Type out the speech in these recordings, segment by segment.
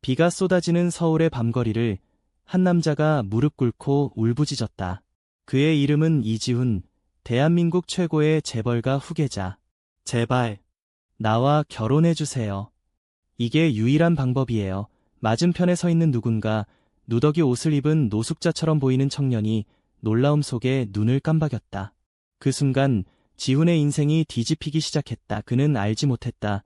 비가 쏟아지는 서울의 밤거리를 한 남자가 무릎 꿇고 울부짖었다. 그의 이름은 이지훈, 대한민국 최고의 재벌가 후계자. 제발, 나와 결혼해주세요. 이게 유일한 방법이에요. 맞은편에 서 있는 누군가, 누더기 옷을 입은 노숙자처럼 보이는 청년이 놀라움 속에 눈을 깜박였다. 그 순간 지훈의 인생이 뒤집히기 시작했다. 그는 알지 못했다.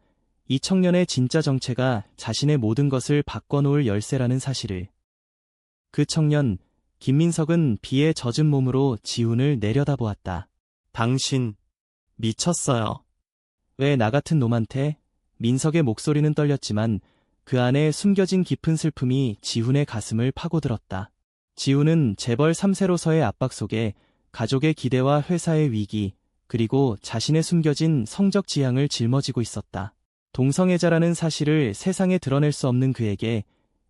이 청년의 진짜 정체가 자신의 모든 것을 바꿔놓을 열쇠라는 사실을. 그 청년, 김민석은 비에 젖은 몸으로 지훈을 내려다보았다. 당신, 미쳤어요. 왜 나 같은 놈한테? 민석의 목소리는 떨렸지만 그 안에 숨겨진 깊은 슬픔이 지훈의 가슴을 파고들었다. 지훈은 재벌 3세로서의 압박 속에 가족의 기대와 회사의 위기, 그리고 자신의 숨겨진 성적 지향을 짊어지고 있었다. 동성애자라는 사실을 세상에 드러낼 수 없는 그에게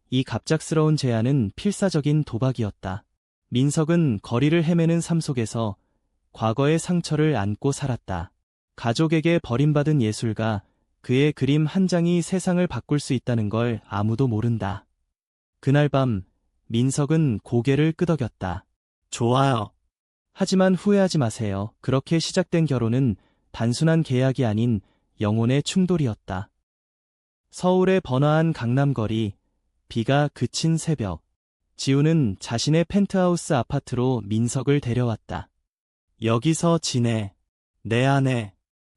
이 갑작스러운 제안은 필사적인 도박이었다. 민석은 거리를 헤매는 삶 속에서 과거의 상처를 안고 살았다. 가족에게 버림받은 예술가, 그의 그림 한 장이 세상을 바꿀 수 있다는 걸 아무도 모른다. 그날 밤, 민석은 고개를 끄덕였다. 좋아요. 하지만 후회하지 마세요. 그렇게 시작된 결혼은 단순한 계약이 아닌 영혼의 충돌이었다. 서울의 번화한 강남거리, 비가 그친 새벽. 지훈은 자신의 펜트하우스 아파트로 민석을 데려왔다. 여기서 지내. 내 아내.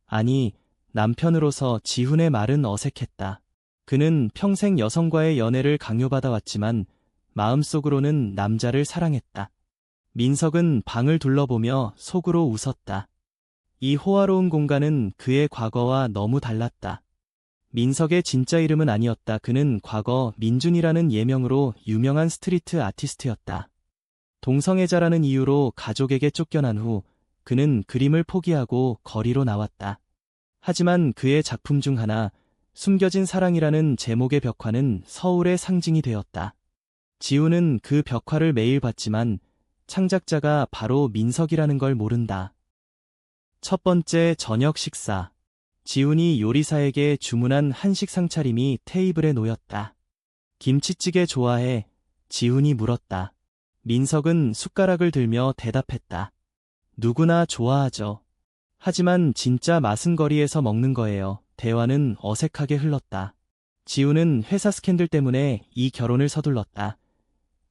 아니, 남편으로서 지훈의 말은 어색했다. 그는 평생 여성과의 연애를 강요받아왔지만 마음속으로는 남자를 사랑했다. 민석은 방을 둘러보며 속으로 웃었다. 이 호화로운 공간은 그의 과거와 너무 달랐다. 민석의 진짜 이름은 아니었다. 그는 과거 민준이라는 예명으로 유명한 스트리트 아티스트였다. 동성애자라는 이유로 가족에게 쫓겨난 후 그는 그림을 포기하고 거리로 나왔다. 하지만 그의 작품 중 하나, 숨겨진 사랑이라는 제목의 벽화는 서울의 상징이 되었다. 지훈은 그 벽화를 매일 봤지만 창작자가 바로 민석이라는 걸 모른다. 첫 번째 저녁 식사. 지훈이 요리사에게 주문한 한식 상차림이 테이블에 놓였다. 김치찌개 좋아해? 지훈이 물었다. 민석은 숟가락을 들며 대답했다. 누구나 좋아하죠. 하지만 진짜 맛은 거리에서 먹는 거예요. 대화는 어색하게 흘렀다. 지훈은 회사 스캔들 때문에 이 결혼을 서둘렀다.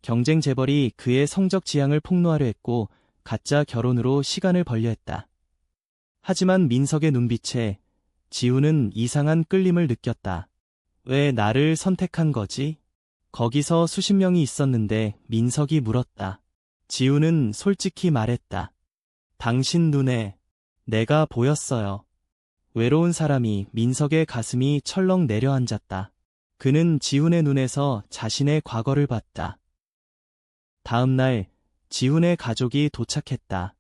경쟁 재벌이 그의 성적 지향을 폭로하려 했고 가짜 결혼으로 시간을 벌려 했다. 하지만 민석의 눈빛에 지훈은 이상한 끌림을 느꼈다. 왜 나를 선택한 거지? 거기서 수십 명이 있었는데 민석이 물었다. 지훈은 솔직히 말했다. 당신 눈에 내가 보였어요. 외로운 사람이. 민석의 가슴이 철렁 내려앉았다. 그는 지훈의 눈에서 자신의 과거를 봤다. 다음 날 지훈의 가족이 도착했다.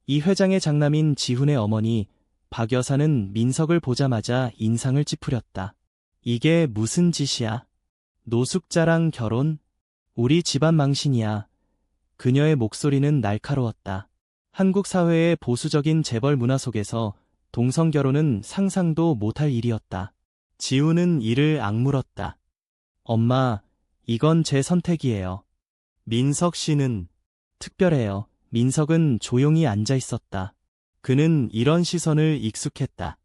이 회장의 장남인 지훈의 어머니 박 여사는 민석을 보자마자 인상을 찌푸렸다. 이게 무슨 짓이야? 노숙자랑 결혼? 우리 집안 망신이야. 그녀의 목소리는 날카로웠다. 한국 사회의 보수적인 재벌 문화 속에서 동성결혼은 상상도 못할 일이었다. 지훈은 이를 악물었다. 엄마, 이건 제 선택이에요. 민석 씨는 특별해요. 민석은 조용히 앉아 있었다. 그는 이런 시선을 익숙했다.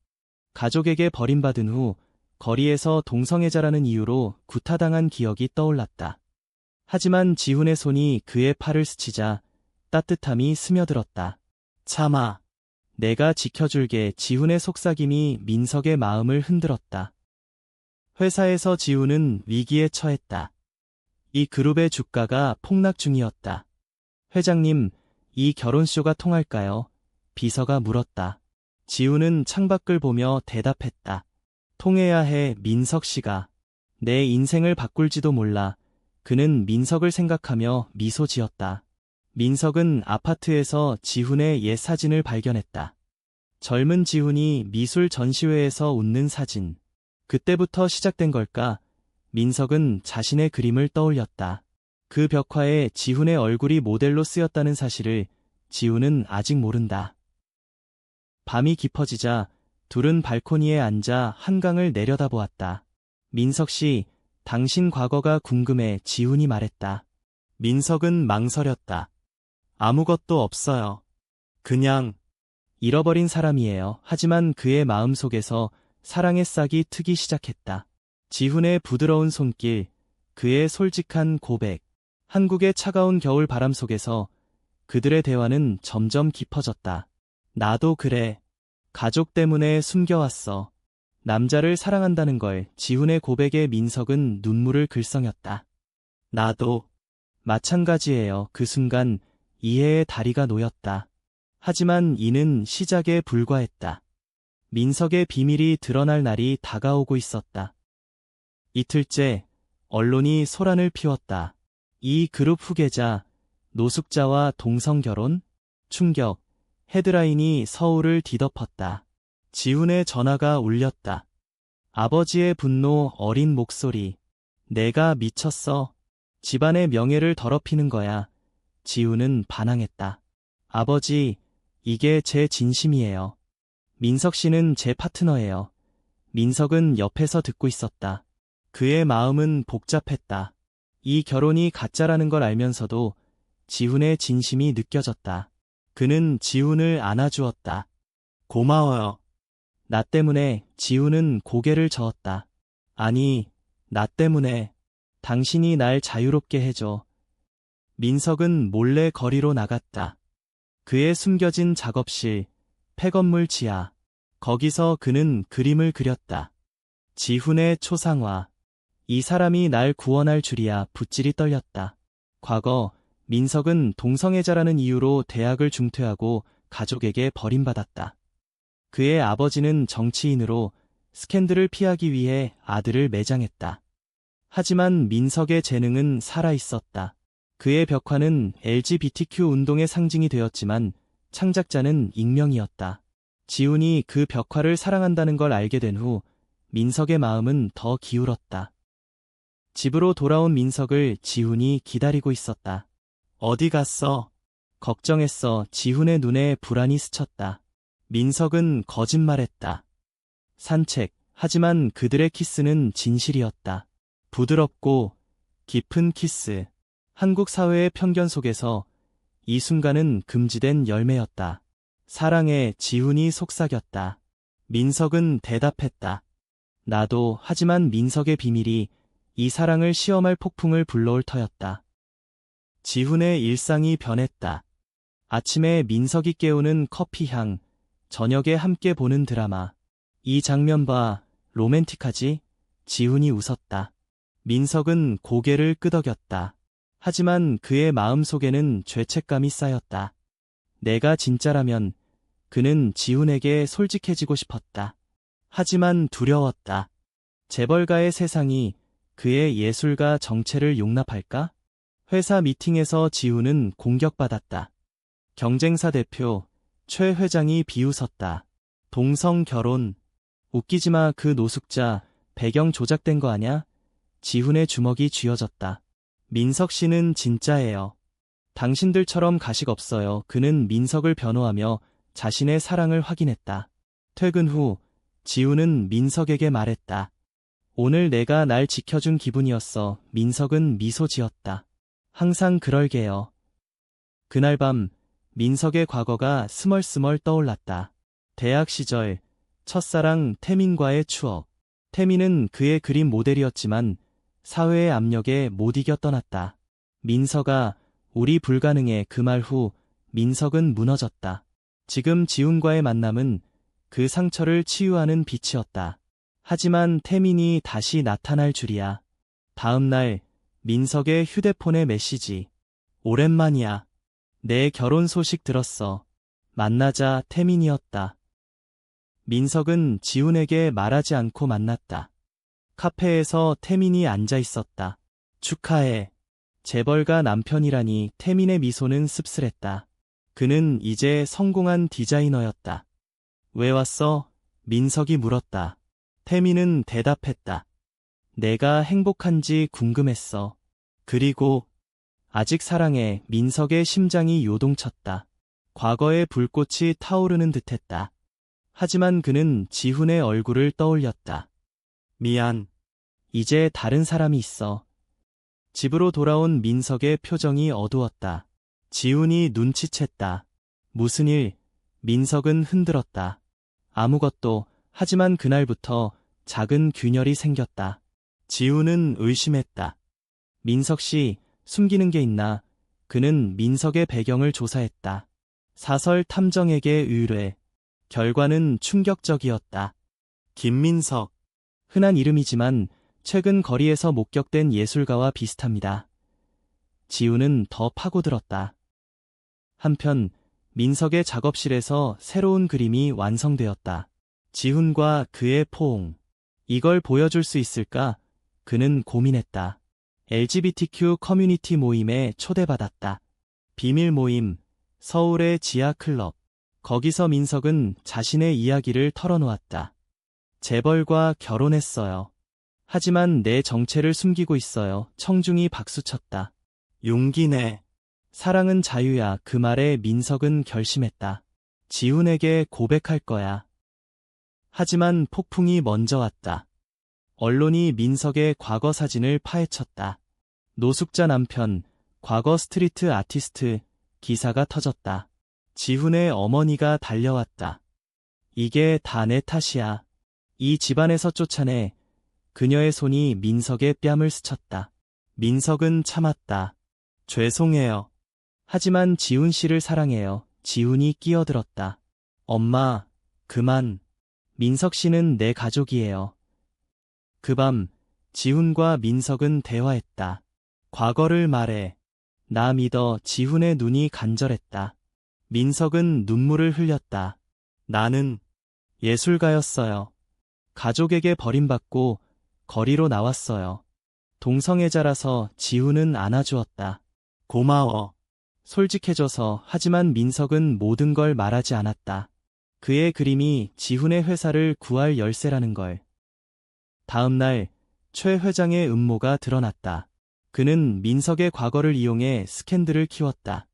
가족에게 버림받은 후 거리에서 동성애자라는 이유로 구타당한 기억이 떠올랐다. 하지만 지훈의 손이 그의 팔을 스치자 따뜻함이 스며들었다. 참아. 내가 지켜줄게. 지훈의 속삭임이 민석의 마음을 흔들었다. 회사에서 지훈은 위기에 처했다. 이 그룹의 주가가 폭락 중이었다. 회장님, 이 결혼쇼가 통할까요? 비서가 물었다. 지훈은 창밖을 보며 대답했다. 통해야 해. 민석 씨가. 내 인생을 바꿀지도 몰라. 그는 민석을 생각하며 미소 지었다. 민석은 아파트에서 지훈의 옛 사진을 발견했다. 젊은 지훈이 미술 전시회에서 웃는 사진. 그때부터 시작된 걸까? 민석은 자신의 그림을 떠올렸다. 그 벽화에 지훈의 얼굴이 모델로 쓰였다는 사실을 지훈은 아직 모른다. 밤이 깊어지자 둘은 발코니에 앉아 한강을 내려다보았다. 민석 씨, 당신 과거가 궁금해. 지훈이 말했다. 민석은 망설였다. 아무것도 없어요. 그냥 잃어버린 사람이에요. 하지만 그의 마음속에서 사랑의 싹이 트기 시작했다. 지훈의 부드러운 손길, 그의 솔직한 고백, 한국의 차가운 겨울 바람 속에서 그들의 대화는 점점 깊어졌다. 나도 그래. 가족 때문에 숨겨왔어. 남자를 사랑한다는 걸. 지훈의 고백에 민석은 눈물을 글썽였다. 나도 마찬가지예요. 그 순간 이해의 다리가 놓였다. 하지만 이는 시작에 불과했다. 민석의 비밀이 드러날 날이 다가오고 있었다. 이틀째, 언론이 소란을 피웠다. 이 그룹 후계자, 노숙자와 동성 결혼? 충격, 헤드라인이 서울을 뒤덮었다. 지훈의 전화가 울렸다. 아버지의 분노, 어린 목소리. 내가 미쳤어. 집안의 명예를 더럽히는 거야. 지훈은 반항했다. 아버지, 이게 제 진심이에요. 민석 씨는 제 파트너예요. 민석은 옆에서 듣고 있었다. 그의 마음은 복잡했다. 이 결혼이 가짜라는 걸 알면서도 지훈의 진심이 느껴졌다. 그는 지훈을 안아주었다. 고마워요. 나 때문에. 지훈은 고개를 저었다. 아니, 나 때문에. 당신이 날 자유롭게 해줘. 민석은 몰래 거리로 나갔다. 그의 숨겨진 작업실, 폐건물 지하. 거기서 그는 그림을 그렸다. 지훈의 초상화. 이 사람이 날 구원할 줄이야. 붓질이 떨렸다. 과거, 민석은 동성애자라는 이유로 대학을 중퇴하고 가족에게 버림받았다. 그의 아버지는 정치인으로 스캔들을 피하기 위해 아들을 매장했다. 하지만 민석의 재능은 살아있었다. 그의 벽화는 LGBTQ 운동의 상징이 되었지만 창작자는 익명이었다. 지훈이 그 벽화를 사랑한다는 걸 알게 된 후 민석의 마음은 더 기울었다. 집으로 돌아온 민석을 지훈이 기다리고 있었다. 어디 갔어? 걱정했어. 지훈의 눈에 불안이 스쳤다. 민석은 거짓말했다. 산책. 하지만 그들의 키스는 진실이었다. 부드럽고 깊은 키스. 한국 사회의 편견 속에서 이 순간은 금지된 열매였다. 사랑에. 지훈이 속삭였다. 민석은 대답했다. 나도. 하지만 민석의 비밀이 이 사랑을 시험할 폭풍을 불러올 터였다. 지훈의 일상이 변했다. 아침에 민석이 깨우는 커피향, 저녁에 함께 보는 드라마. 이 장면 봐, 로맨틱하지? 지훈이 웃었다. 민석은 고개를 끄덕였다. 하지만 그의 마음속에는 죄책감이 쌓였다. 내가 진짜라면 그는 지훈에게 솔직해지고 싶었다. 하지만 두려웠다. 재벌가의 세상이 그의 예술가 정체를 용납할까? 회사 미팅에서 지훈은 공격받았다. 경쟁사 대표, 최 회장이 비웃었다. 동성 결혼. 웃기지마. 그 노숙자, 배경 조작된 거 아냐? 지훈의 주먹이 쥐어졌다. 민석 씨는 진짜예요. 당신들처럼 가식 없어요. 그는 민석을 변호하며 자신의 사랑을 확인했다. 퇴근 후 지훈은 민석에게 말했다. 오늘 내가 날 지켜준 기분이었어. 민석은 미소 지었다. 항상 그럴게요. 그날 밤 민석의 과거가 스멀스멀 떠올랐다. 대학 시절 첫사랑 태민과의 추억. 태민은 그의 그림 모델이었지만 사회의 압력에 못 이겨 떠났다. 민석아, 우리 불가능해. 그 말 후 민석은 무너졌다. 지금 지훈과의 만남은 그 상처를 치유하는 빛이었다. 하지만 태민이 다시 나타날 줄이야. 다음 날 민석의 휴대폰에 메시지. 오랜만이야. 내 결혼 소식 들었어. 만나자. 태민이었다. 민석은 지훈에게 말하지 않고 만났다. 카페에서 태민이 앉아 있었다. 축하해. 재벌가 남편이라니. 태민의 미소는 씁쓸했다. 그는 이제 성공한 디자이너였다. 왜 왔어? 민석이 물었다. 태민은 대답했다. 내가 행복한지 궁금했어. 그리고 아직 사랑해. 민석의 심장이 요동쳤다. 과거의 불꽃이 타오르는 듯했다. 하지만 그는 지훈의 얼굴을 떠올렸다. 미안. 이제 다른 사람이 있어. 집으로 돌아온 민석의 표정이 어두웠다. 지훈이 눈치챘다. 무슨 일? 민석은 흔들었다. 아무것도. 하지만 그날부터 작은 균열이 생겼다. 지훈은 의심했다. 민석 씨, 숨기는 게 있나? 그는 민석의 배경을 조사했다. 사설 탐정에게 의뢰. 결과는 충격적이었다. 김민석. 흔한 이름이지만 최근 거리에서 목격된 예술가와 비슷합니다. 지훈은 더 파고들었다. 한편 민석의 작업실에서 새로운 그림이 완성되었다. 지훈과 그의 포옹. 이걸 보여줄 수 있을까? 그는 고민했다. LGBTQ 커뮤니티 모임에 초대받았다. 비밀 모임, 서울의 지하 클럽. 거기서 민석은 자신의 이야기를 털어놓았다. 재벌과 결혼했어요. 하지만 내 정체를 숨기고 있어요. 청중이 박수쳤다. 용기내. 사랑은 자유야. 그 말에 민석은 결심했다. 지훈에게 고백할 거야. 하지만 폭풍이 먼저 왔다. 언론이 민석의 과거 사진을 파헤쳤다. 노숙자 남편, 과거 스트리트 아티스트, 기사가 터졌다. 지훈의 어머니가 달려왔다. 이게 다 내 탓이야. 이 집안에서 쫓아내. 그녀의 손이 민석의 뺨을 스쳤다. 민석은 참았다. 죄송해요. 하지만 지훈 씨를 사랑해요. 지훈이 끼어들었다. 엄마, 그만. 민석 씨는 내 가족이에요. 그 밤, 지훈과 민석은 대화했다. 과거를 말해. 나 믿어. 지훈의 눈이 간절했다. 민석은 눈물을 흘렸다. 나는 예술가였어요. 가족에게 버림받고 거리로 나왔어요. 동성애자라서. 지훈은 안아주었다. 고마워. 솔직해져서. 하지만 민석은 모든 걸 말하지 않았다. 그의 그림이 지훈의 회사를 구할 열쇠라는 걸. 다음 날, 최 회장의 음모가 드러났다. 그는 민석의 과거를 이용해 스캔들을 키웠다.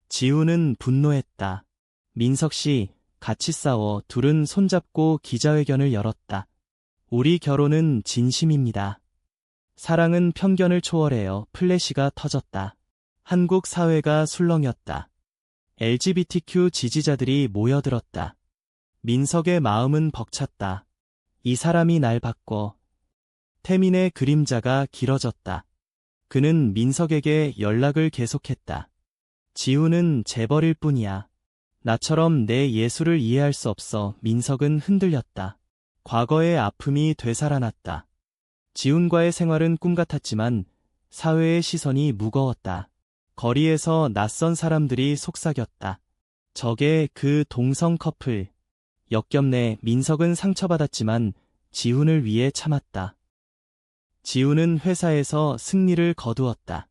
지훈은 분노했다. 민석 씨, 같이 싸워. 둘은 손잡고 기자회견을 열었다. 우리 결혼은 진심입니다. 사랑은 편견을 초월해요. 플래시가 터졌다. 한국 사회가 술렁였다. LGBTQ 지지자들이 모여들었다. 민석의 마음은 벅찼다. 이 사람이 날 바꿔. 태민의 그림자가 길어졌다. 그는 민석에게 연락을 계속했다. 지훈은 재벌일 뿐이야. 나처럼 내 예술을 이해할 수 없어. 민석은 흔들렸다. 과거의 아픔이 되살아났다. 지훈과의 생활은 꿈 같았지만 사회의 시선이 무거웠다. 거리에서 낯선 사람들이 속삭였다. 저게 그 동성 커플. 역겹네. 민석은 상처받았지만 지훈을 위해 참았다. 지훈은 회사에서 승리를 거두었다.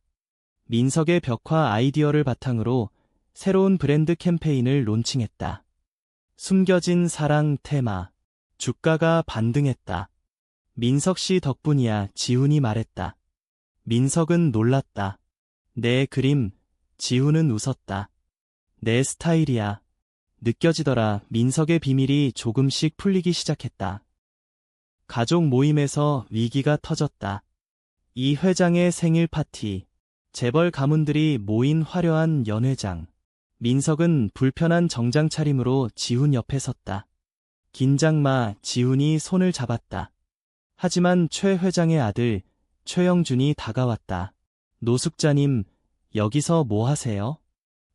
민석의 벽화 아이디어를 바탕으로 새로운 브랜드 캠페인을 론칭했다. 숨겨진 사랑 테마. 주가가 반등했다. 민석 씨 덕분이야. 지훈이 말했다. 민석은 놀랐다. 내 그림. 지훈은 웃었다. 내 스타일이야. 느껴지더라. 민석의 비밀이 조금씩 풀리기 시작했다. 가족 모임에서 위기가 터졌다. 이 회장의 생일 파티. 재벌 가문들이 모인 화려한 연회장. 민석은 불편한 정장 차림으로 지훈 옆에 섰다. 긴장 마. 지훈이 손을 잡았다. 하지만 최 회장의 아들 최영준이 다가왔다. 노숙자님, 여기서 뭐 하세요?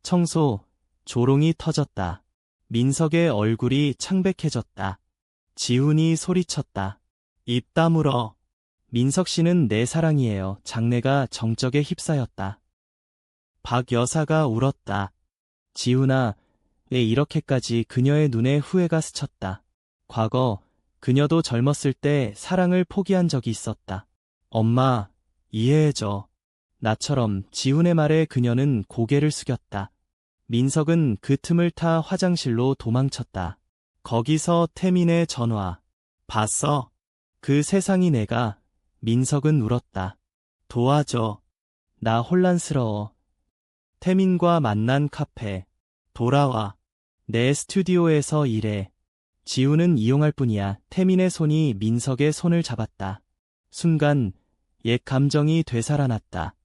청소. 조롱이 터졌다. 민석의 얼굴이 창백해졌다. 지훈이 소리쳤다. 입 다물어. 민석 씨는 내 사랑이에요. 장래가 정적에 휩싸였다. 박 여사가 울었다. 지훈아, 왜 이렇게까지. 그녀의 눈에 후회가 스쳤다. 과거, 그녀도 젊었을 때 사랑을 포기한 적이 있었다. 엄마, 이해해줘. 나처럼. 지훈의 말에 그녀는 고개를 숙였다. 민석은 그 틈을 타 화장실로 도망쳤다. 거기서 태민의 전화. 봤어? 그 세상이 내가. 민석은 울었다. 도와줘. 나 혼란스러워. 태민과 만난 카페. 돌아와. 내 스튜디오에서 일해. 지훈은 이용할 뿐이야. 태민의 손이 민석의 손을 잡았다. 순간 옛 감정이 되살아났다.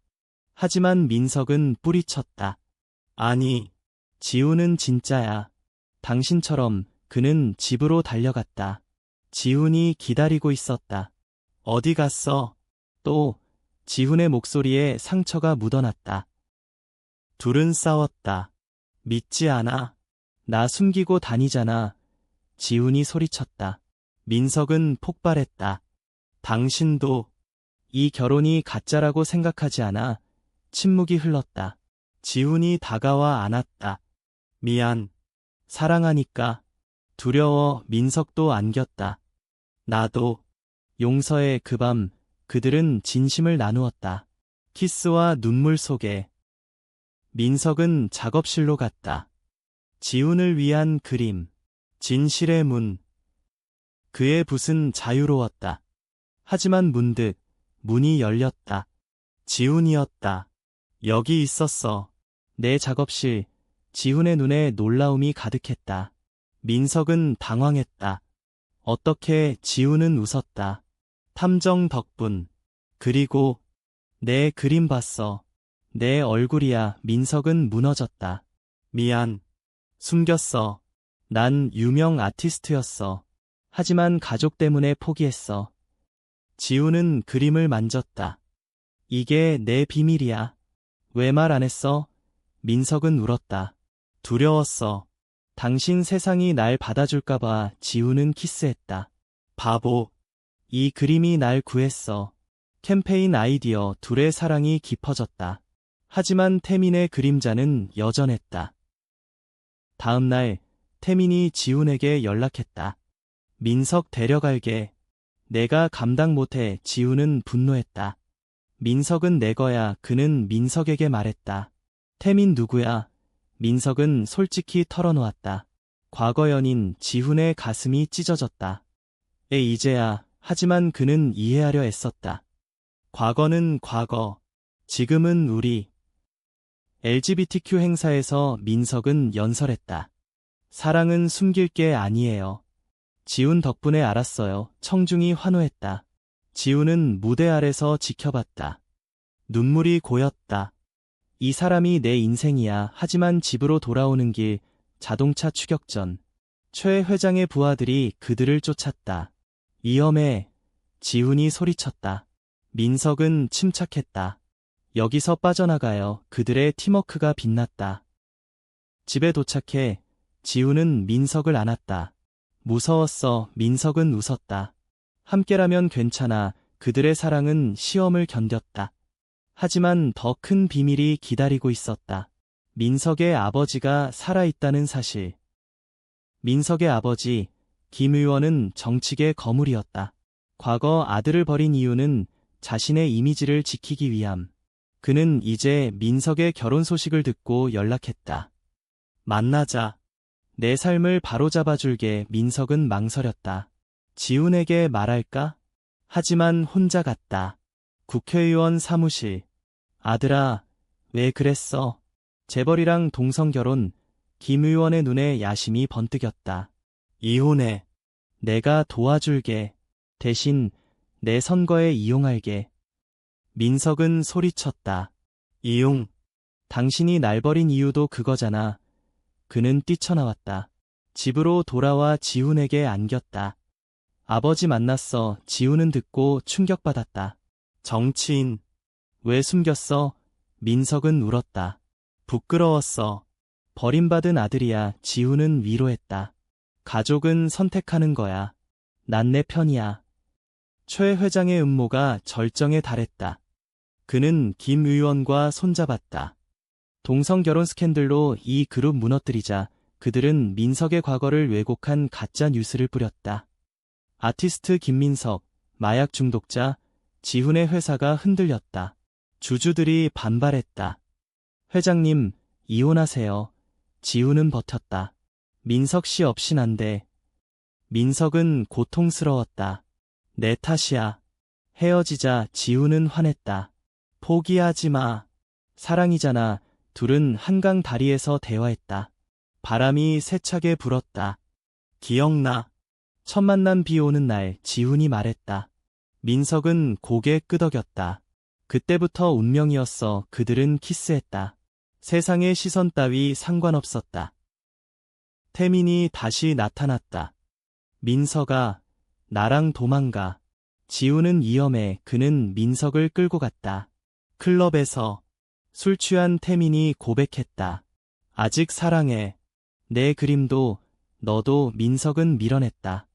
하지만 민석은 뿌리쳤다. 아니, 지훈은 진짜야. 당신처럼. 그는 집으로 달려갔다. 지훈이 기다리고 있었다. 어디 갔어? 또 지훈의 목소리에 상처가 묻어났다. 둘은 싸웠다. 믿지 않아? 나 숨기고 다니잖아. 지훈이 소리쳤다. 민석은 폭발했다. 당신도 이 결혼이 가짜라고 생각하지 않아? 침묵이 흘렀다. 지훈이 다가와 안았다. 미안. 사랑하니까. 두려워. 민석도 안겼다. 나도. 용서해. 그 밤 그들은 진심을 나누었다. 키스와 눈물 속에. 민석은 작업실로 갔다. 지훈을 위한 그림. 진실의 문. 그의 붓은 자유로웠다. 하지만 문득 문이 열렸다. 지훈이었다. 여기 있었어. 내 작업실. 지훈의 눈에 놀라움이 가득했다. 민석은 당황했다. 어떻게? 지훈은 웃었다. 탐정 덕분. 그리고 내 그림 봤어. 내 얼굴이야. 민석은 무너졌다. 미안. 숨겼어. 난 유명 아티스트였어. 하지만 가족 때문에 포기했어. 지훈은 그림을 만졌다. 이게 내 비밀이야. 왜 말 안 했어? 민석은 울었다. 두려웠어. 당신 세상이 날 받아줄까봐. 지훈은 키스했다. 바보. 이 그림이 날 구했어. 캠페인 아이디어. 둘의 사랑이 깊어졌다. 하지만 태민의 그림자는 여전했다. 다음 날 태민이 지훈에게 연락했다. 민석 데려갈게. 내가 감당 못해. 지훈은 분노했다. 민석은 내 거야. 그는 민석에게 말했다. 태민 누구야? 민석은 솔직히 털어놓았다. 과거 연인. 지훈의 가슴이 찢어졌다. 이제야. 하지만 그는 이해하려 애썼다. 과거는 과거. 지금은 우리. LGBTQ 행사에서 민석은 연설했다. 사랑은 숨길 게 아니에요. 지훈 덕분에 알았어요. 청중이 환호했다. 지훈은 무대 아래서 지켜봤다. 눈물이 고였다. 이 사람이 내 인생이야. 하지만 집으로 돌아오는 길. 자동차 추격전. 최 회장의 부하들이 그들을 쫓았다. 위험해. 지훈이 소리쳤다. 민석은 침착했다. 여기서 빠져나가요. 그들의 팀워크가 빛났다. 집에 도착해 지훈은 민석을 안았다. 무서웠어. 민석은 웃었다. 함께라면 괜찮아. 그들의 사랑은 시험을 견뎠다. 하지만 더 큰 비밀이 기다리고 있었다. 민석의 아버지가 살아있다는 사실. 민석의 아버지 김 의원은 정치계 거물이었다. 과거 아들을 버린 이유는 자신의 이미지를 지키기 위함. 그는 이제 민석의 결혼 소식을 듣고 연락했다. 만나자. 내 삶을 바로잡아줄게. 민석은 망설였다. 지훈에게 말할까? 하지만 혼자 갔다. 국회의원 사무실. 아들아, 왜 그랬어? 재벌이랑 동성결혼. 김 의원의 눈에 야심이 번뜩였다. 이혼해. 내가 도와줄게. 대신 내 선거에 이용할게. 민석은 소리쳤다. 이용. 당신이 날 버린 이유도 그거잖아. 그는 뛰쳐나왔다. 집으로 돌아와 지훈에게 안겼다. 아버지 만났어. 지훈은 듣고 충격받았다. 정치인. 왜 숨겼어? 민석은 울었다. 부끄러웠어. 버림받은 아들이야. 지훈은 위로했다. 가족은 선택하는 거야. 난 내 편이야. 최 회장의 음모가 절정에 달했다. 그는 김 의원과 손잡았다. 동성결혼 스캔들로 이 그룹 무너뜨리자. 그들은 민석의 과거를 왜곡한 가짜 뉴스를 뿌렸다. 아티스트 김민석, 마약 중독자, 지훈의 회사가 흔들렸다. 주주들이 반발했다. 회장님, 이혼하세요. 지훈은 버텼다. 민석 씨 없인 안 돼. 민석은 고통스러웠다. 내 탓이야. 헤어지자. 지훈은 화냈다. 포기하지 마. 사랑이잖아. 둘은 한강 다리에서 대화했다. 바람이 세차게 불었다. 기억나. 첫 만남 비 오는 날. 지훈이 말했다. 민석은 고개 끄덕였다. 그때부터 운명이었어. 그들은 키스했다. 세상의 시선 따위 상관없었다. 태민이 다시 나타났다. 민석아, 나랑 도망가. 지우는 위험해. 그는 민석을 끌고 갔다. 클럽에서 술 취한 태민이 고백했다. 아직 사랑해. 내 그림도 너도. 민석은 밀어냈다.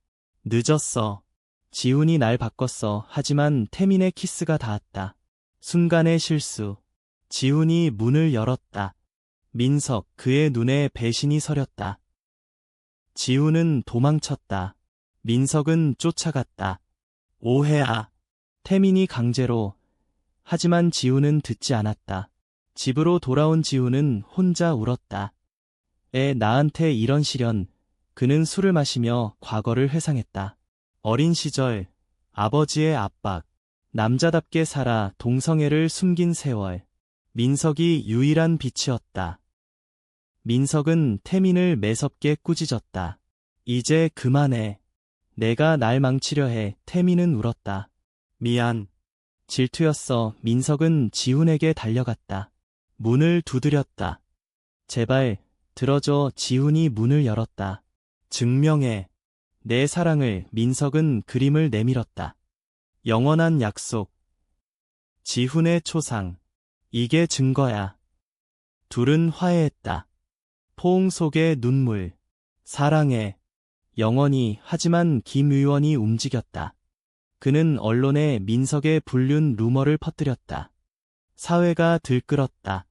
늦었어. 지훈이 날 바꿨어. 하지만 태민의 키스가 닿았다. 순간의 실수. 지훈이 문을 열었다. 민석, 그의 눈에 배신이 서렸다. 지훈은 도망쳤다. 민석은 쫓아갔다. 오해야. 태민이 강제로. 하지만 지훈은 듣지 않았다. 집으로 돌아온 지훈은 혼자 울었다. 나한테 이런 시련. 그는 술을 마시며 과거를 회상했다. 어린 시절, 아버지의 압박, 남자답게 살아 동성애를 숨긴 세월. 민석이 유일한 빛이었다. 민석은 태민을 매섭게 꾸짖었다. 이제 그만해. 내가 날 망치려 해. 태민은 울었다. 미안. 질투였어. 민석은 지훈에게 달려갔다. 문을 두드렸다. 제발, 들어줘. 지훈이 문을 열었다. 증명해. 내 사랑을. 민석은 그림을 내밀었다. 영원한 약속. 지훈의 초상. 이게 증거야. 둘은 화해했다. 포옹 속의 눈물. 사랑해. 영원히. 하지만 김 의원이 움직였다. 그는 언론에 민석의 불륜 루머를 퍼뜨렸다. 사회가 들끓었다.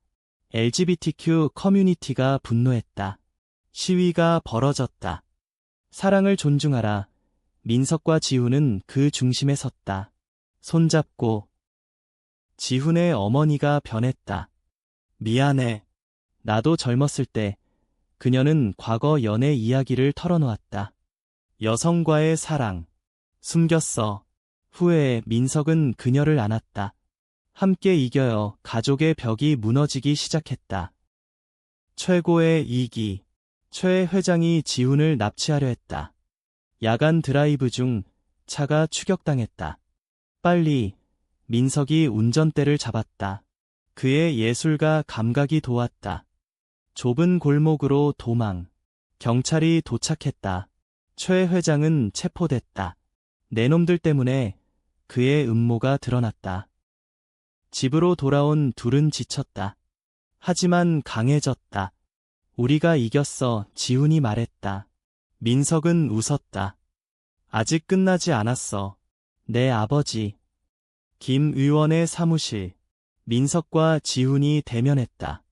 LGBTQ 커뮤니티가 분노했다. 시위가 벌어졌다. 사랑을 존중하라. 민석과 지훈은 그 중심에 섰다. 손잡고. 지훈의 어머니가 변했다. 미안해. 나도 젊었을 때. 그녀는 과거 연애 이야기를 털어놓았다. 여성과의 사랑. 숨겼어. 후에 민석은 그녀를 안았다. 함께 이겨요. 가족의 벽이 무너지기 시작했다. 최고의 이기. 최 회장이 지훈을 납치하려 했다. 야간 드라이브 중 차가 추격당했다. 빨리. 민석이 운전대를 잡았다. 그의 예술가 감각이 도왔다. 좁은 골목으로 도망. 경찰이 도착했다. 최 회장은 체포됐다. 내 놈들 때문에. 그의 음모가 드러났다. 집으로 돌아온 둘은 지쳤다. 하지만 강해졌다. 우리가 이겼어. 지훈이 말했다. 민석은 웃었다. 아직 끝나지 않았어. 내 아버지. 김 의원의 사무실. 민석과 지훈이 대면했다.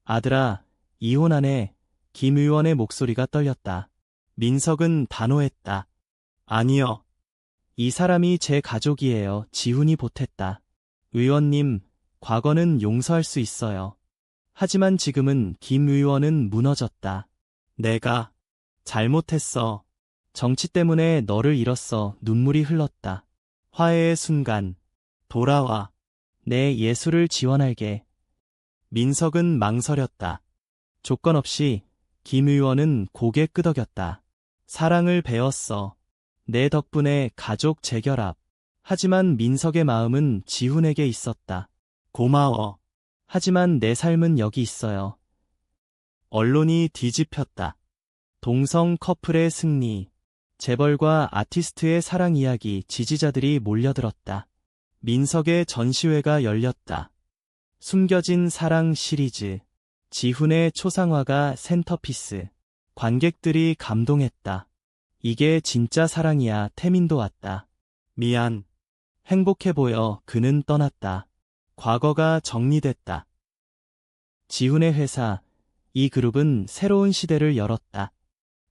아들아, 이혼하네. 김 의원의 목소리가 떨렸다. 민석은 단호했다. 아니요. 이 사람이 제 가족이에요. 지훈이 보탰다. 의원님, 과거는 용서할 수 있어요. 하지만 지금은. 김 의원은 무너졌다. 내가 잘못했어. 정치 때문에 너를 잃었어. 눈물이 흘렀다. 화해의 순간. 돌아와. 내 예술을 지원할게. 민석은 망설였다. 조건 없이. 김 의원은 고개 끄덕였다. 사랑을 배웠어. 내 덕분에 가족 재결합. 하지만 민석의 마음은 지훈에게 있었다. 고마워. 하지만 내 삶은 여기 있어요. 언론이 뒤집혔다. 동성 커플의 승리. 재벌과 아티스트의 사랑 이야기. 지지자들이 몰려들었다. 민석의 전시회가 열렸다. 숨겨진 사랑 시리즈. 지훈의 초상화가 센터피스. 관객들이 감동했다. 이게 진짜 사랑이야. 태민도 왔다. 미안. 행복해 보여. 그는 떠났다. 과거가 정리됐다. 지훈의 회사. 이 그룹은 새로운 시대를 열었다.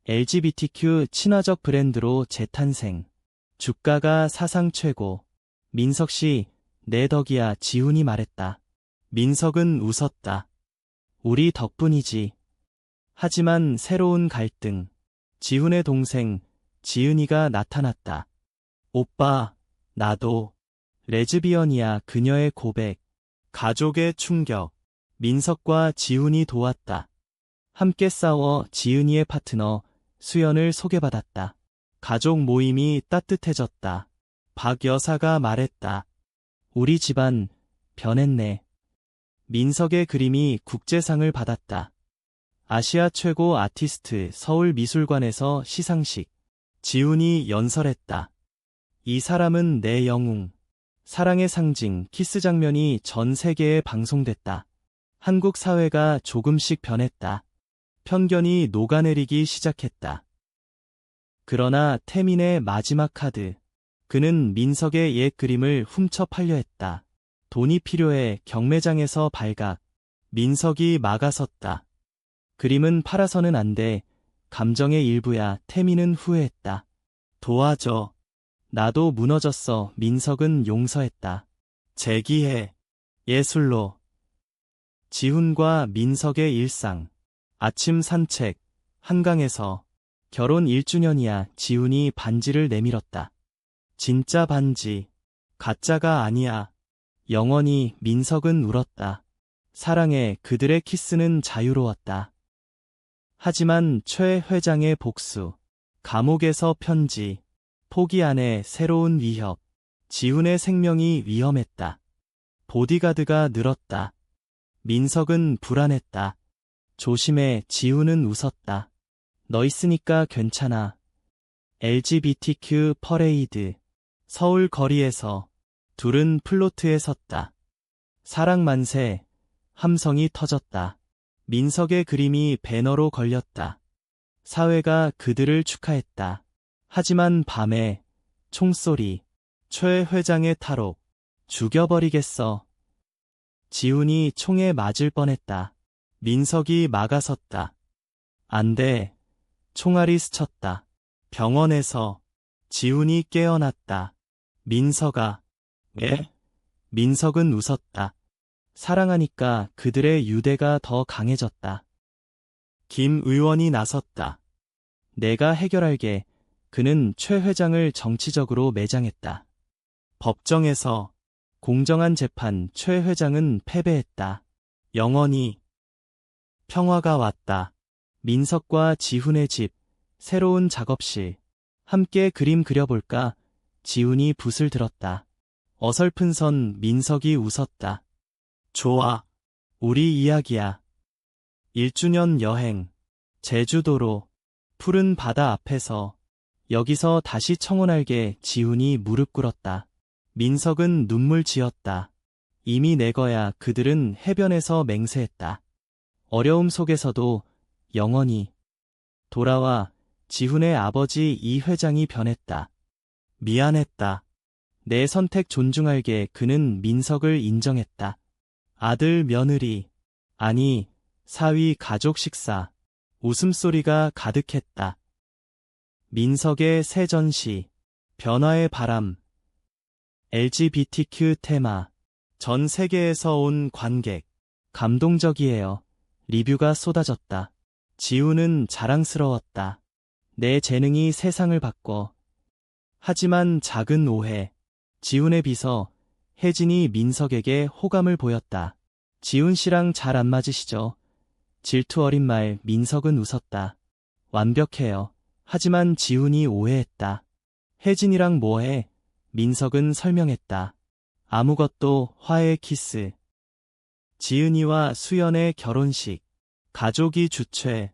LGBTQ 친화적 브랜드로 재탄생. 주가가 사상 최고. 민석 씨, 내 덕이야. 지훈이 말했다. 민석은 웃었다. 우리 덕분이지. 하지만 새로운 갈등. 지훈의 동생, 지은이가 나타났다. 오빠, 나도 레즈비언이야. 그녀의 고백. 가족의 충격. 민석과 지훈이 도왔다. 함께 싸워. 지은이의 파트너, 수연을 소개받았다. 가족 모임이 따뜻해졌다. 박 여사가 말했다. 우리 집안 변했네. 민석의 그림이 국제상을 받았다. 아시아 최고 아티스트 서울미술관에서 시상식. 지훈이 연설했다. 이 사람은 내 영웅. 사랑의 상징 키스 장면이 전 세계에 방송됐다. 한국 사회가 조금씩 변했다. 편견이 녹아내리기 시작했다. 그러나 태민의 마지막 카드. 그는 민석의 옛 그림을 훔쳐 팔려 했다. 돈이 필요해 경매장에서 발각. 민석이 막아섰다. 그림은 팔아서는 안 돼. 감정의 일부야. 태민은 후회했다. 도와줘. 나도 무너졌어. 민석은 용서했다. 재기해. 예술로. 지훈과 민석의 일상. 아침 산책. 한강에서. 결혼 1주년이야. 지훈이 반지를 내밀었다. 진짜 반지. 가짜가 아니야. 영원히. 민석은 울었다. 사랑해. 그들의 키스는 자유로웠다. 하지만 최 회장의 복수. 감옥에서 편지. 포기 안에 새로운 위협. 지훈의 생명이 위험했다. 보디가드가 늘었다. 민석은 불안했다. 조심해. 지훈은 웃었다. 너 있으니까 괜찮아. LGBTQ 퍼레이드. 서울 거리에서 둘은 플로트에 섰다. 사랑 만세. 함성이 터졌다. 민석의 그림이 배너로 걸렸다. 사회가 그들을 축하했다. 하지만 밤에 총소리. 최 회장의 탈옥. 죽여버리겠어. 지훈이 총에 맞을 뻔했다. 민석이 막아섰다. 안 돼. 총알이 스쳤다. 병원에서 지훈이 깨어났다. 민석아. 왜? 민석은 웃었다. 사랑하니까. 그들의 유대가 더 강해졌다. 김 의원이 나섰다. 내가 해결할게. 그는 최 회장을 정치적으로 매장했다. 법정에서 공정한 재판. 최 회장은 패배했다. 영원히. 평화가 왔다. 민석과 지훈의 집. 새로운 작업실. 함께 그림 그려볼까? 지훈이 붓을 들었다. 어설픈 선. 민석이 웃었다. 좋아. 우리 이야기야. 1주년 여행. 제주도로. 푸른 바다 앞에서. 여기서 다시 청혼할게. 지훈이 무릎 꿇었다. 민석은 눈물 지었다. 이미 내 거야. 그들은 해변에서 맹세했다. 어려움 속에서도 영원히. 돌아와. 지훈의 아버지 이 회장이 변했다. 미안했다. 내 선택 존중할게. 그는 민석을 인정했다. 아들 며느리. 아니, 사위 가족 식사. 웃음소리가 가득했다. 민석의 새 전시. 변화의 바람. LGBTQ 테마. 전 세계에서 온 관객. 감동적이에요. 리뷰가 쏟아졌다. 지훈은 자랑스러웠다. 내 재능이 세상을 바꿔. 하지만 작은 오해. 지훈의 비서 혜진이 민석에게 호감을 보였다. 지훈 씨랑 잘 안 맞으시죠? 질투 어린 말. 민석은 웃었다. 완벽해요. 하지만 지훈이 오해했다. 혜진이랑 뭐해? 민석은 설명했다. 아무것도. 화해 키스. 지은이와 수연의 결혼식. 가족이 주최.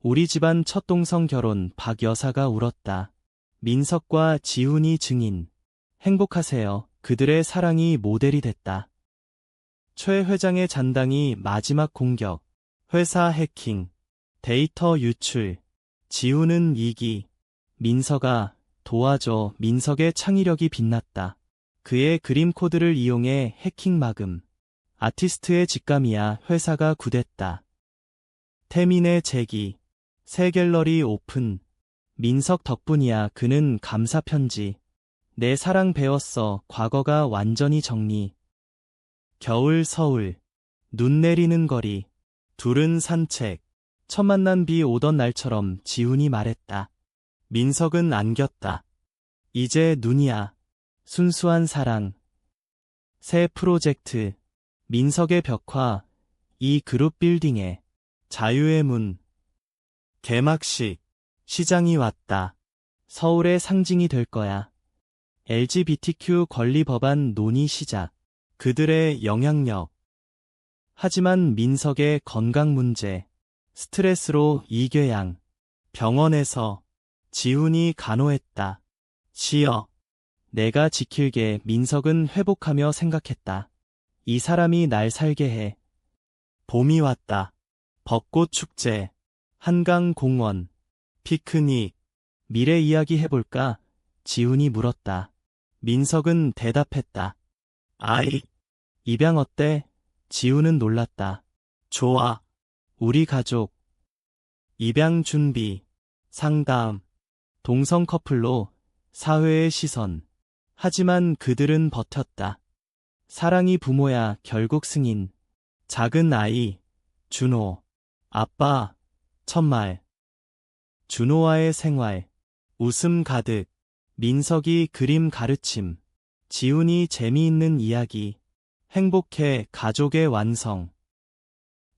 우리 집안 첫 동성 결혼. 박 여사가 울었다. 민석과 지훈이 증인. 행복하세요. 그들의 사랑이 모델이 됐다. 최 회장의 잔당이 마지막 공격. 회사 해킹. 데이터 유출. 지훈은 2기. 민석아, 도와줘. 민석의 창의력이 빛났다. 그의 그림 코드를 이용해 해킹 막음. 아티스트의 직감이야. 회사가 굿했다. 태민의 재기. 새 갤러리 오픈. 민석 덕분이야. 그는 감사 편지. 내 사랑 배웠어. 과거가 완전히 정리. 겨울 서울. 눈 내리는 거리. 둘은 산책. 첫 만난 비 오던 날처럼. 지훈이 말했다. 민석은 안겼다. 이제 눈이야. 순수한 사랑. 새 프로젝트. 민석의 벽화. 이 그룹 빌딩에. 자유의 문. 개막식. 시장이 왔다. 서울의 상징이 될 거야. LGBTQ 권리 법안 논의 시작. 그들의 영향력. 하지만 민석의 건강 문제, 스트레스로 이궤양. 병원에서 지훈이 간호했다. 쉬어. 내가 지킬게. 민석은 회복하며 생각했다. 이 사람이 날 살게 해. 봄이 왔다. 벚꽃 축제, 한강 공원, 피크닉. 미래 이야기 해볼까? 지훈이 물었다. 민석은 대답했다. 아이, 입양 어때? 지훈은 놀랐다. 좋아. 우리 가족. 입양 준비, 상담, 동성 커플로 사회의 시선. 하지만 그들은 버텼다. 사랑이 부모야. 결국 승인. 작은 아이, 준호. 아빠, 첫말. 준호와의 생활. 웃음 가득. 민석이 그림 가르침. 지훈이 재미있는 이야기. 행복해. 가족의 완성.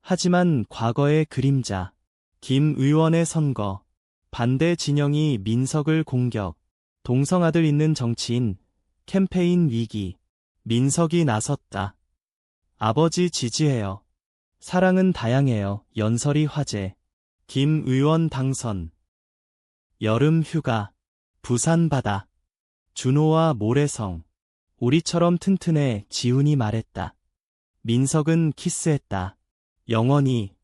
하지만 과거의 그림자. 김 의원의 선거. 반대 진영이 민석을 공격. 동성아들 있는 정치인. 캠페인 위기. 민석이 나섰다. 아버지 지지해요. 사랑은 다양해요. 연설이 화제. 김 의원 당선. 여름 휴가. 부산 바다. 준호와 모래성. 우리처럼 튼튼해. 지훈이 말했다. 민석은 키스했다. 영원히.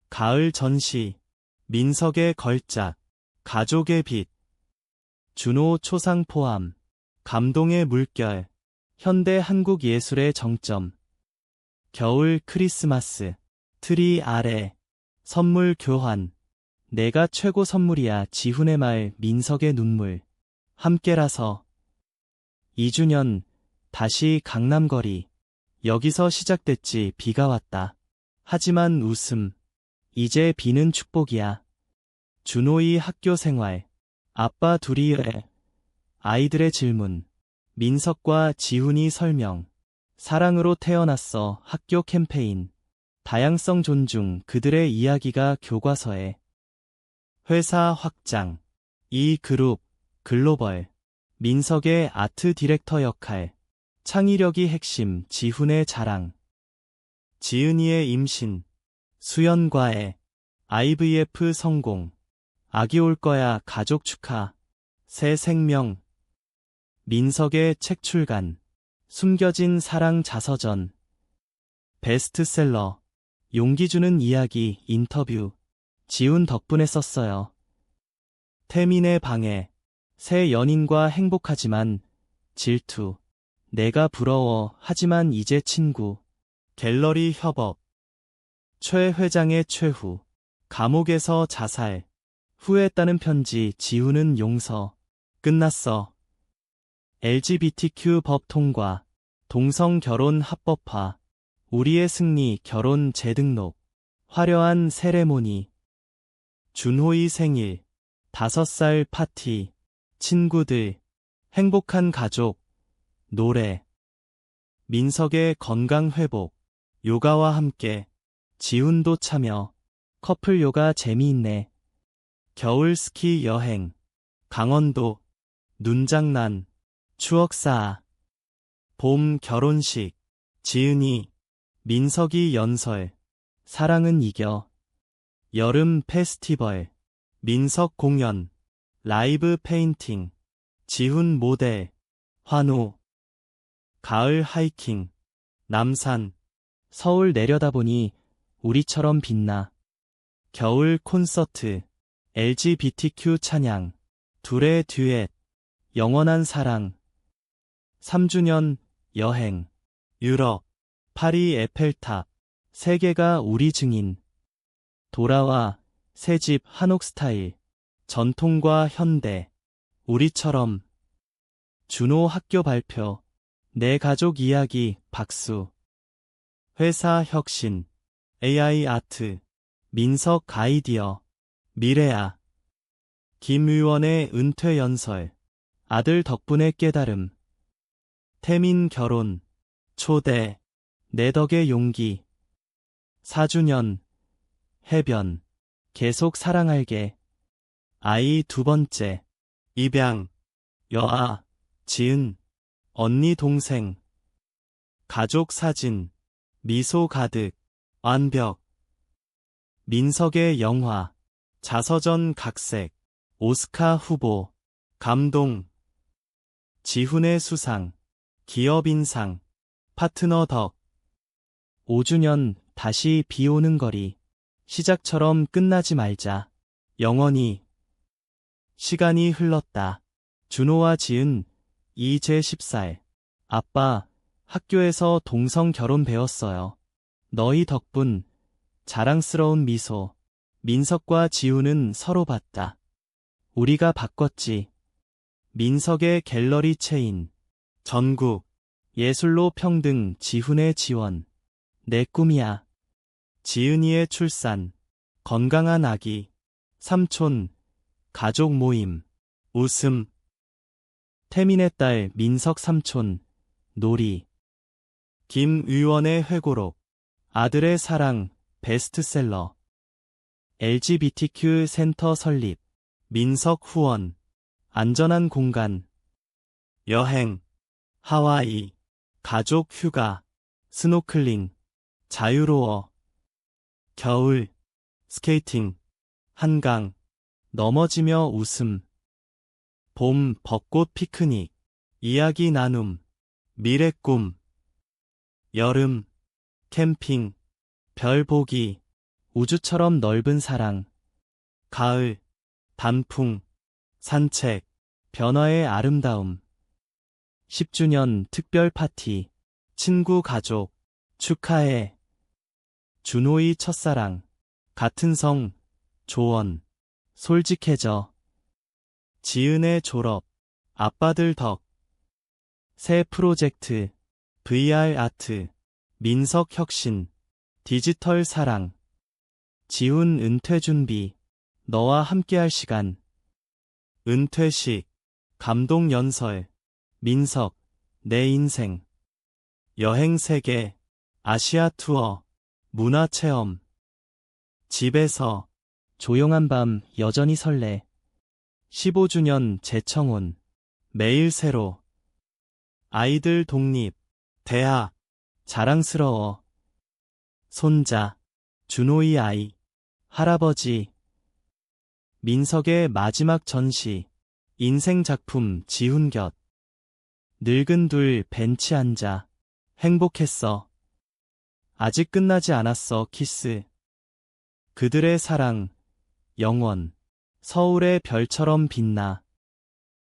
가을 전시. 민석의 걸작. 가족의 빛. 준호 초상 포함. 감동의 물결. 현대 한국 예술의 정점. 겨울 크리스마스. 트리 아래. 선물 교환. 내가 최고 선물이야. 지훈의 말. 민석의 눈물. 함께라서. 2주년. 다시 강남거리. 여기서 시작됐지. 비가 왔다. 하지만 웃음. 이제 비는 축복이야. 준호의 학교 생활. 아빠 둘이의 아이들의 질문. 민석과 지훈이 설명. 사랑으로 태어났어. 학교 캠페인. 다양성 존중. 그들의 이야기가 교과서에. 회사 확장. 이 그룹. 글로벌. 민석의 아트 디렉터 역할. 창의력이 핵심. 지훈의 자랑. 지은이의 임신. 수연과의 IVF 성공. 아기 올 거야. 가족 축하. 새 생명. 민석의 책 출간. 숨겨진 사랑 자서전. 베스트셀러. 용기 주는 이야기. 인터뷰. 지훈 덕분에 썼어요. 태민의 방해. 새 연인과 행복하지만 질투. 내가 부러워. 하지만 이제 친구. 갤러리 협업. 최 회장의 최후. 감옥에서 자살. 후회했다는 편지. 지훈은 용서. 끝났어. LGBTQ 법 통과. 동성 결혼 합법화. 우리의 승리. 결혼 재등록. 화려한 세레모니. 준호의 생일. 5살 파티. 친구들. 행복한 가족. 노래. 민석의 건강 회복. 요가와 함께. 지훈도 참여. 커플 요가 재미있네. 겨울 스키 여행. 강원도. 눈장난. 추억 쌓아. 봄 결혼식. 지은이. 민석이 연설. 사랑은 이겨. 여름 페스티벌. 민석 공연. 라이브 페인팅. 지훈 모델. 환호. 가을 하이킹. 남산. 서울 내려다보니 우리처럼 빛나. 겨울 콘서트. LGBTQ 찬양. 둘의 듀엣. 영원한 사랑. 3주년 여행. 유럽. 파리 에펠탑. 세계가 우리 증인. 돌아와. 새집 한옥 스타일. 전통과 현대. 우리처럼. 준호 학교 발표. 내 가족 이야기. 박수. 회사 혁신. AI 아트. 민석 아이디어. 미래야. 김 의원의 은퇴 연설. 아들 덕분에 깨달음. 태민 결혼. 초대. 내 덕의 용기. 4주년. 해변. 계속 사랑할게. 아이 2번째. 입양. 여아. 지은, 언니 동생. 가족 사진, 미소 가득, 완벽. 민석의 영화, 자서전 각색, 오스카 후보, 감동. 지훈의 수상, 기업인상, 파트너 덕. 5주년 다시 비 오는 거리. 시작처럼 끝나지 말자. 영원히. 시간이 흘렀다. 준호와 지은, 이제 10살. 아빠, 학교에서 동성 결혼 배웠어요. 너희 덕분. 자랑스러운 미소. 민석과 지훈은 서로 봤다. 우리가 바꿨지. 민석의 갤러리 체인. 전국. 예술로 평등 지훈의 지원. 내 꿈이야. 지은이의 출산. 건강한 아기. 삼촌. 가족 모임. 웃음. 태민의 딸 민석 삼촌. 놀이. 김 의원의 회고록. 아들의 사랑. 베스트셀러. LGBTQ 센터 설립. 민석 후원. 안전한 공간. 여행. 하와이. 가족 휴가. 스노클링. 자유로워. 겨울. 스케이팅. 한강. 넘어지며 웃음. 봄 벚꽃 피크닉. 이야기 나눔. 미래 꿈. 여름. 캠핑. 별 보기. 우주처럼 넓은 사랑. 가을. 단풍. 산책. 변화의 아름다움. 10주년 특별 파티. 친구 가족. 축하해. 준호의 첫사랑. 같은 성. 조언. 솔직해져. 지은의 졸업. 아빠들 덕. 새 프로젝트. VR 아트. 민석 혁신. 디지털 사랑. 지훈 은퇴 준비. 너와 함께할 시간. 은퇴식. 감동 연설. 민석. 내 인생. 여행 세계. 아시아 투어. 문화 체험. 집에서. 조용한 밤 여전히 설레. 15주년 재청혼. 매일 새로. 아이들 독립. 대학. 자랑스러워. 손자. 준호의 아이. 할아버지. 민석의 마지막 전시. 인생 작품 지훈 곁. 늙은 둘 벤치 앉아. 행복했어. 아직 끝나지 않았어 키스. 그들의 사랑. 영원. 서울의 별처럼 빛나.